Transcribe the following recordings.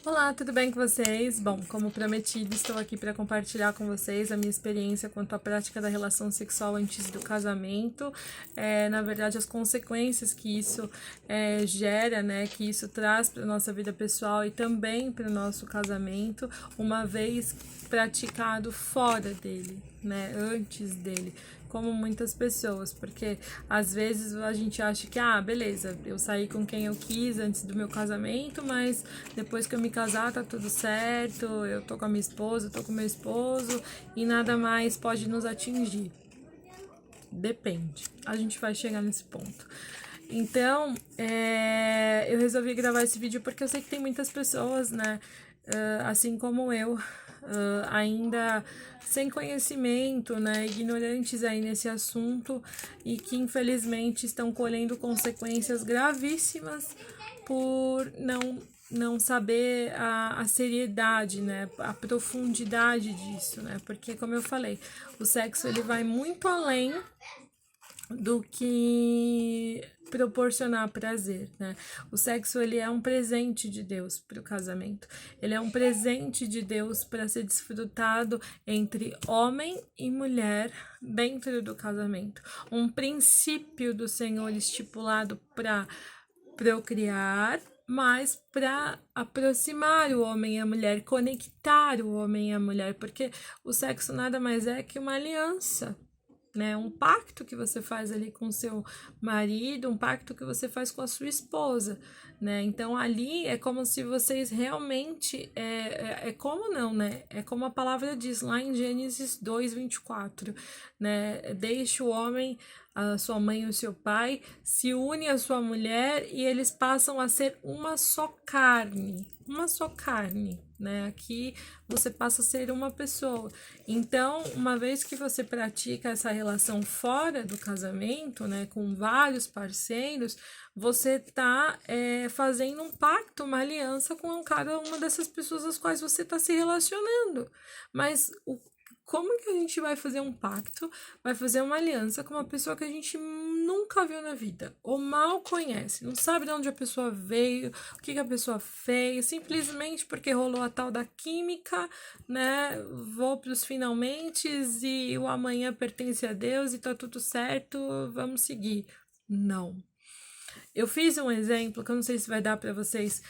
Olá, tudo bem com vocês? Bom, como prometido, estou aqui para compartilhar com vocês a minha experiência quanto à prática da relação sexual antes do casamento, na verdade, as consequências que isso gera, né, que isso traz para a nossa vida pessoal e também para o nosso casamento, uma vez praticado fora dele, né, antes dele. Como muitas pessoas, porque às vezes a gente acha que, beleza, eu saí com quem eu quis antes do meu casamento, mas depois que eu me casar tá tudo certo, eu tô com a minha esposa, eu tô com o meu esposo e nada mais pode nos atingir. Depende, a gente vai chegar nesse ponto. Então, eu resolvi gravar esse vídeo porque eu sei que tem muitas pessoas, né, assim como eu, ainda sem conhecimento, né, ignorantes aí nesse assunto e que infelizmente estão colhendo consequências gravíssimas por não saber a seriedade, né, a profundidade disso, né, porque como eu falei, o sexo ele vai muito além do que proporcionar prazer, né? O sexo ele é um presente de Deus para o casamento. Ele é um presente de Deus para ser desfrutado entre homem e mulher dentro do casamento. Um princípio do Senhor estipulado para procriar, mas para aproximar o homem e a mulher, conectar o homem e a mulher, porque o sexo nada mais é que uma aliança, né? Um pacto que você faz ali com o seu marido, um pacto que você faz com a sua esposa, né? Então ali é como se vocês realmente como não, né? É como a palavra diz lá em Gênesis 2:24, né? Deixe o homem, a sua mãe e o seu pai, se une à sua mulher e eles passam a ser uma só carne, né? Aqui você passa a ser uma pessoa. Então, uma vez que você pratica essa relação fora do casamento, né, com vários parceiros, você tá fazendo um pacto, uma aliança com cada uma dessas pessoas às quais você está se relacionando. Mas como que a gente vai fazer um pacto, vai fazer uma aliança com uma pessoa que a gente nunca viu na vida, ou mal conhece, não sabe de onde a pessoa veio, o que a pessoa fez, simplesmente porque rolou a tal da química, né? Vou pros finalmente e o amanhã pertence a Deus e tá tudo certo, vamos seguir. Não. Eu fiz um exemplo que eu não sei se vai dar para vocês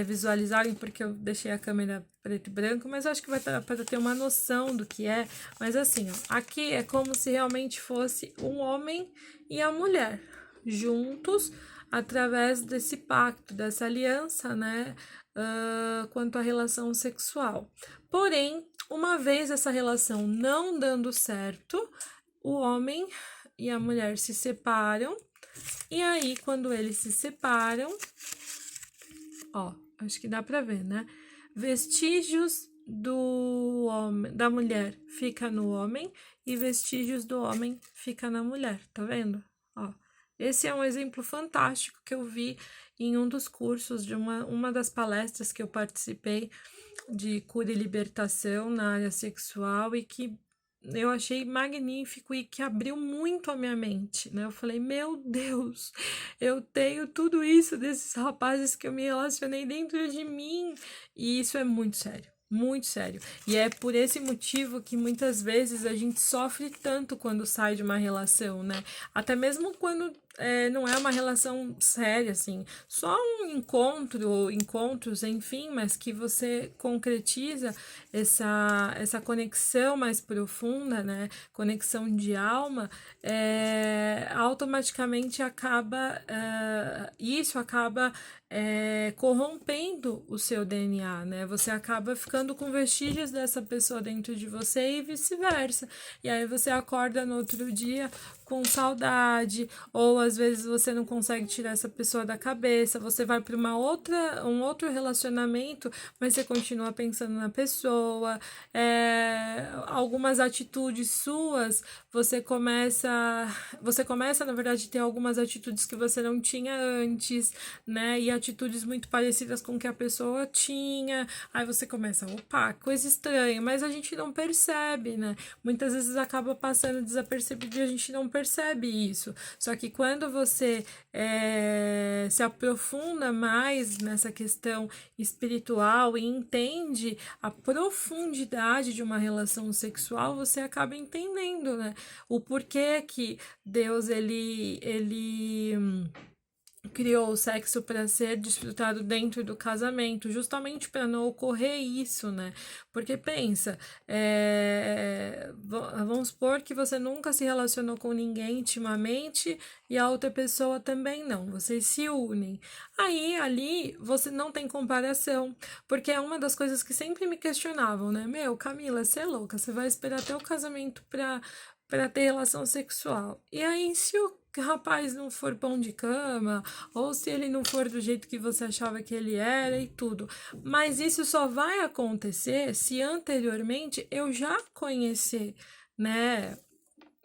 visualizarem, porque eu deixei a câmera preto e branco, mas eu acho que vai dar para ter uma noção do que é. Mas assim, ó, aqui é como se realmente fosse um homem e a mulher juntos através desse pacto, dessa aliança, né? Quanto à relação sexual. Porém, uma vez essa relação não dando certo, o homem e a mulher se separam. E aí, quando eles se separam, ó, acho que dá pra ver, né? Vestígios do homem, da mulher fica no homem e vestígios do homem fica na mulher, tá vendo? Ó, esse é um exemplo fantástico que eu vi em um dos cursos de uma das palestras que eu participei de cura e libertação na área sexual e que eu achei magnífico e que abriu muito a minha mente, né? Eu falei, meu Deus, eu tenho tudo isso desses rapazes que eu me relacionei dentro de mim. E isso é muito sério. Muito sério. E é por esse motivo que muitas vezes a gente sofre tanto quando sai de uma relação, né? Até mesmo quando não é uma relação séria, assim, só um encontro ou encontros, enfim, mas que você concretiza essa conexão mais profunda, né? Conexão de alma, automaticamente isso acaba corrompendo o seu DNA, né? Você acaba ficando com vestígios dessa pessoa dentro de você e vice-versa. E aí você acorda no outro dia com saudade, ou às vezes você não consegue tirar essa pessoa da cabeça, você vai para um outro relacionamento, mas você continua pensando na pessoa, algumas atitudes suas, você começa, na verdade, a ter algumas atitudes que você não tinha antes, né, e atitudes muito parecidas com o que a pessoa tinha, aí você começa, opa, coisa estranha, mas a gente não percebe, né, muitas vezes acaba passando desapercebido e a gente não percebe percebe isso. Só que quando você se aprofunda mais nessa questão espiritual e entende a profundidade de uma relação sexual, você acaba entendendo, né? O porquê que Deus, ele criou o sexo para ser desfrutado dentro do casamento, justamente para não ocorrer isso, né? Porque pensa, vamos supor que você nunca se relacionou com ninguém intimamente e a outra pessoa também não, vocês se unem. Aí, ali, você não tem comparação, porque é uma das coisas que sempre me questionavam, né? Meu, Camila, você é louca, você vai esperar até o casamento para ter relação sexual. E aí, se o rapaz não for pão de cama, ou se ele não for do jeito que você achava que ele era e tudo. Mas isso só vai acontecer se anteriormente eu já conhecer, né?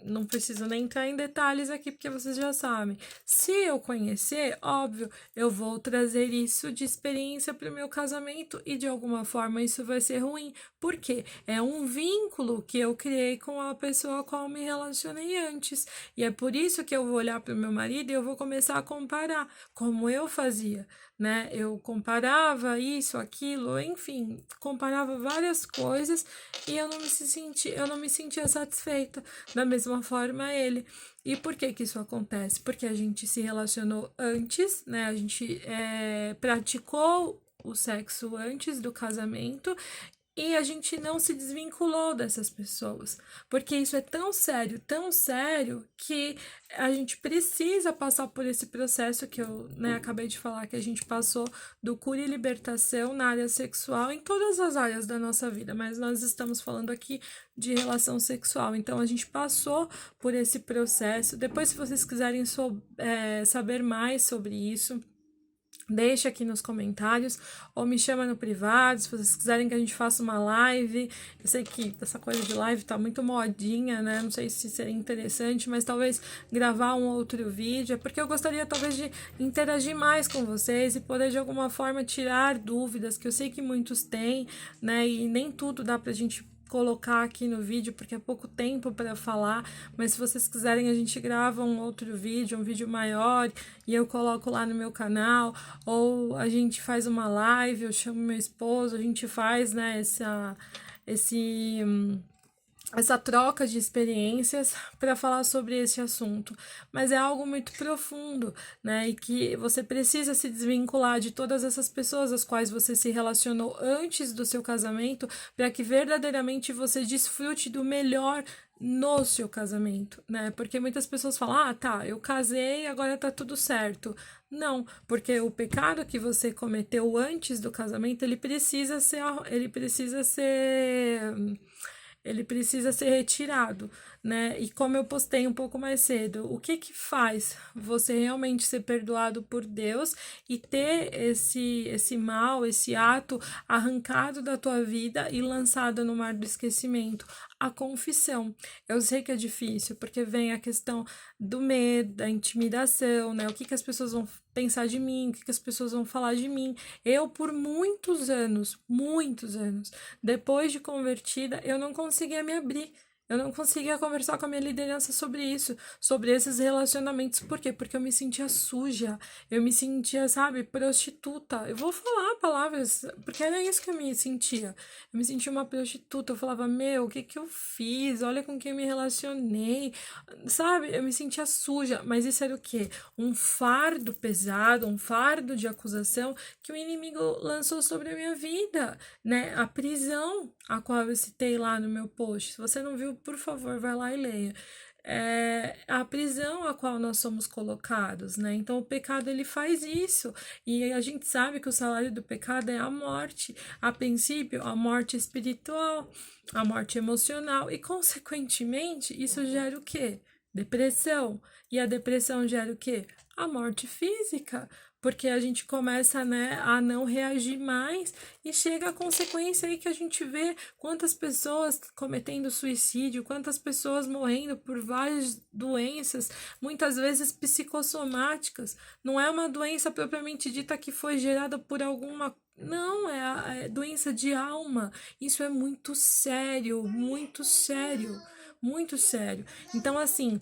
Não preciso nem entrar em detalhes aqui, porque vocês já sabem. Se eu conhecer, óbvio, eu vou trazer isso de experiência para o meu casamento e de alguma forma isso vai ser ruim. Por quê? É um vínculo que eu criei com a pessoa com a qual me relacionei antes. E é por isso que eu vou olhar para o meu marido e eu vou começar a comparar como eu fazia, né? Eu comparava isso, aquilo, enfim, comparava várias coisas e eu não me sentia satisfeita. Da mesma forma ele. E por que que isso acontece? Porque a gente se relacionou antes, né? A gente praticou o sexo antes do casamento e a gente não se desvinculou dessas pessoas, porque isso é tão sério, que a gente precisa passar por esse processo que eu, né, acabei de falar, que a gente passou do cura e libertação na área sexual, em todas as áreas da nossa vida, mas nós estamos falando aqui de relação sexual, então a gente passou por esse processo. Depois, se vocês quiserem saber mais sobre isso, deixa aqui nos comentários ou me chama no privado, se vocês quiserem que a gente faça uma live. Eu sei que essa coisa de live tá muito modinha, né? Não sei se seria interessante, mas talvez gravar um outro vídeo, porque eu gostaria talvez de interagir mais com vocês e poder de alguma forma tirar dúvidas que eu sei que muitos têm, né? E nem tudo dá pra gente colocar aqui no vídeo, porque é pouco tempo para falar, mas se vocês quiserem a gente grava um outro vídeo, um vídeo maior, e eu coloco lá no meu canal, ou a gente faz uma live, eu chamo meu esposo, a gente faz, né, esse essa troca de experiências para falar sobre esse assunto, mas é algo muito profundo, né? E que você precisa se desvincular de todas essas pessoas às quais você se relacionou antes do seu casamento, para que verdadeiramente você desfrute do melhor no seu casamento, né? Porque muitas pessoas falam: "Ah, tá, eu casei, agora tá tudo certo". Não, porque o pecado que você cometeu antes do casamento, ele precisa ser retirado, né? E como eu postei um pouco mais cedo, o que que faz você realmente ser perdoado por Deus e ter esse mal, esse ato arrancado da tua vida e lançado no mar do esquecimento? A confissão. Eu sei que é difícil, porque vem a questão do medo, da intimidação, né? O que que as pessoas vão pensar de mim, o que que as pessoas vão falar de mim. Eu, por muitos anos, depois de convertida, eu não conseguia me abrir. Eu não conseguia conversar com a minha liderança sobre isso, sobre esses relacionamentos. Por quê? Porque eu me sentia suja, eu me sentia, sabe, prostituta. Eu vou falar palavras, porque era isso que eu me sentia. Eu me sentia uma prostituta. Eu falava: meu, o que que eu fiz? Olha com quem eu me relacionei, sabe? Eu me sentia suja. Mas isso era o quê? Um fardo pesado, um fardo de acusação que o inimigo lançou sobre a minha vida, né? A prisão, a qual eu citei lá no meu post. Se você não viu, por favor, vai lá e leia. É a prisão a qual nós somos colocados, né? Então o pecado ele faz isso, e a gente sabe que o salário do pecado é a morte, a princípio a morte espiritual, a morte emocional, e consequentemente isso gera o quê? Depressão. E a depressão gera o quê? A morte física, porque a gente começa, né, a não reagir mais e chega a consequência aí que a gente vê quantas pessoas cometendo suicídio, quantas pessoas morrendo por várias doenças, muitas vezes psicossomáticas. Não é uma doença propriamente dita que foi gerada por alguma. Não, é doença de alma. Isso é muito sério, muito sério, muito sério. Então, assim,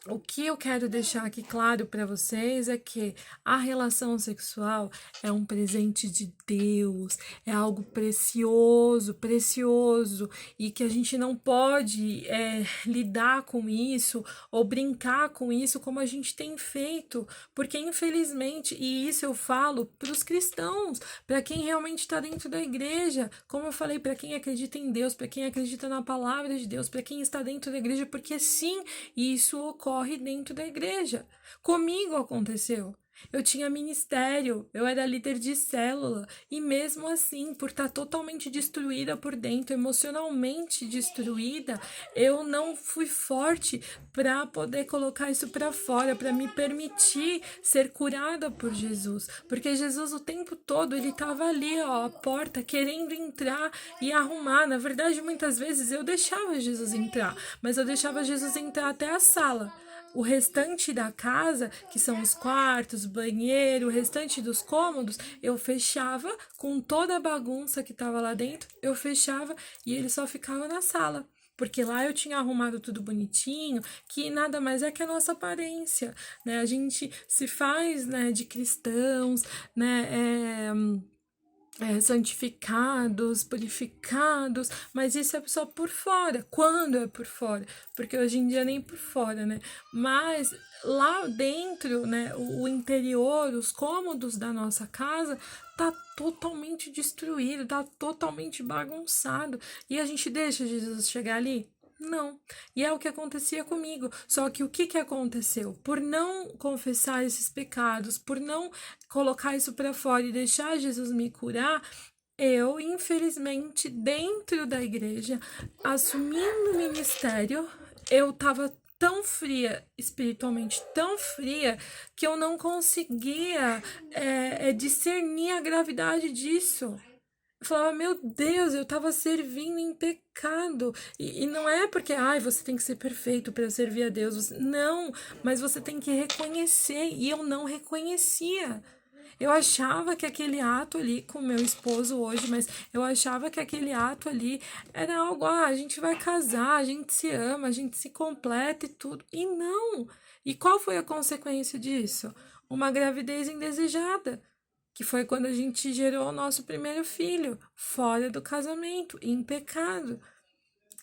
O que eu quero deixar aqui claro para vocês é que a relação sexual é um presente de Deus, é algo precioso, precioso, e que a gente não pode lidar com isso ou brincar com isso como a gente tem feito, porque infelizmente, e isso eu falo para os cristãos, para quem realmente está dentro da igreja, como eu falei, para quem acredita em Deus, para quem acredita na palavra de Deus, para quem está dentro da igreja, porque sim, isso ocorre dentro da igreja. Comigo aconteceu. Eu tinha ministério, eu era líder de célula, e mesmo assim, por estar totalmente destruída por dentro, emocionalmente destruída, eu não fui forte para poder colocar isso para fora, para me permitir ser curada por Jesus, porque Jesus o tempo todo ele estava ali, ó, à porta, querendo entrar e arrumar. Na verdade, muitas vezes eu deixava Jesus entrar, mas eu deixava Jesus entrar até a sala. O restante da casa, que são os quartos, banheiro, o restante dos cômodos, eu fechava com toda a bagunça que estava lá dentro, eu fechava e ele só ficava na sala. Porque lá eu tinha arrumado tudo bonitinho, que nada mais é que a nossa aparência, né? A gente se faz, né, de cristãos, né, santificados, purificados, mas isso é só por fora. Quando é por fora? Porque hoje em dia nem por fora, né? Mas lá dentro, né, o interior, os cômodos da nossa casa tá totalmente destruído, tá totalmente bagunçado. E a gente deixa Jesus chegar ali? Não. E é o que acontecia comigo. Só que o que aconteceu? Por não confessar esses pecados, por não colocar isso para fora e deixar Jesus me curar, eu, infelizmente, dentro da igreja, assumindo o ministério, eu estava tão fria, espiritualmente tão fria, que eu não conseguia discernir a gravidade disso. Eu falava, meu Deus, eu estava servindo em pecado. E não é porque, ai, você tem que ser perfeito para servir a Deus. Não, mas você tem que reconhecer. E eu não reconhecia. Eu achava que aquele ato ali com meu esposo hoje, mas eu achava que aquele ato ali era algo, a gente vai casar, a gente se ama, a gente se completa e tudo. E não. E qual foi a consequência disso? Uma gravidez indesejada, que foi quando a gente gerou o nosso primeiro filho, fora do casamento, em pecado.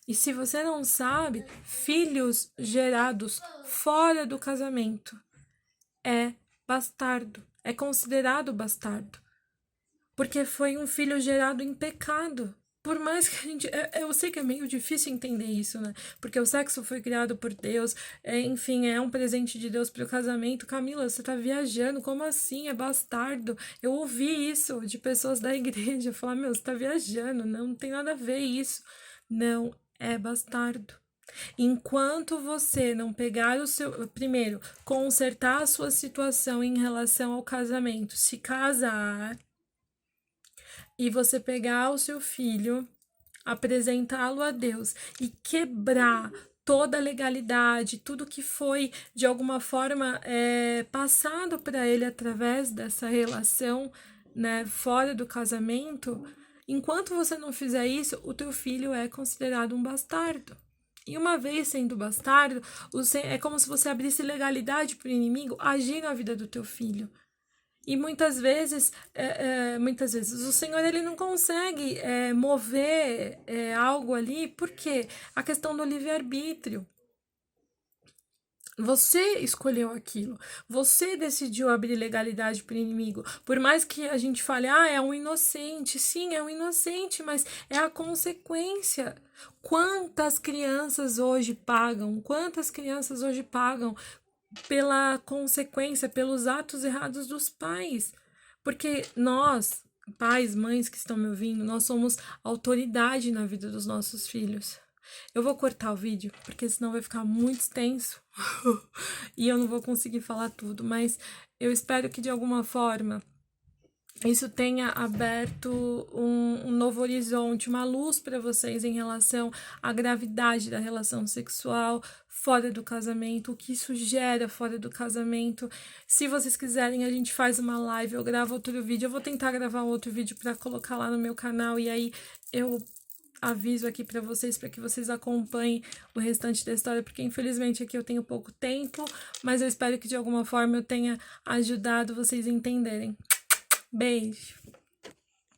E se você não sabe, filhos gerados fora do casamento é bastardo, é considerado bastardo, porque foi um filho gerado em pecado. Por mais que a gente. Eu sei que é meio difícil entender isso, né? Porque o sexo foi criado por Deus, enfim, é um presente de Deus para o casamento. Camila, você tá viajando, como assim? É bastardo. Eu ouvi isso de pessoas da igreja, falar, meu, você tá viajando, não tem nada a ver isso. Não, é bastardo. Enquanto você não pegar o seu. Primeiro, consertar a sua situação em relação ao casamento, se casar e você pegar o seu filho, apresentá-lo a Deus e quebrar toda a legalidade, tudo que foi de alguma forma passado para ele através dessa relação, né, fora do casamento, enquanto você não fizer isso, o teu filho é considerado um bastardo. E uma vez sendo bastardo, é como se você abrisse legalidade para o inimigo agir na vida do teu filho. E muitas vezes o Senhor ele não consegue mover algo ali, porque a questão do livre-arbítrio. Você escolheu aquilo, você decidiu abrir legalidade para o inimigo. Por mais que a gente fale, é um inocente, sim, é um inocente, mas é a consequência. Quantas crianças hoje pagam? Quantas crianças hoje pagam pela consequência, pelos atos errados dos pais? Porque nós, pais, mães que estão me ouvindo, nós somos autoridade na vida dos nossos filhos. Eu vou cortar o vídeo, porque senão vai ficar muito extenso e eu não vou conseguir falar tudo, mas eu espero que de alguma forma isso tenha aberto um novo horizonte, uma luz para vocês em relação à gravidade da relação sexual fora do casamento, o que isso gera fora do casamento. Se vocês quiserem, a gente faz uma live, eu gravo outro vídeo. Eu vou tentar gravar outro vídeo para colocar lá no meu canal e aí eu aviso aqui para que vocês acompanhem o restante da história, porque infelizmente aqui eu tenho pouco tempo, mas eu espero que de alguma forma eu tenha ajudado vocês a entenderem. Beijo!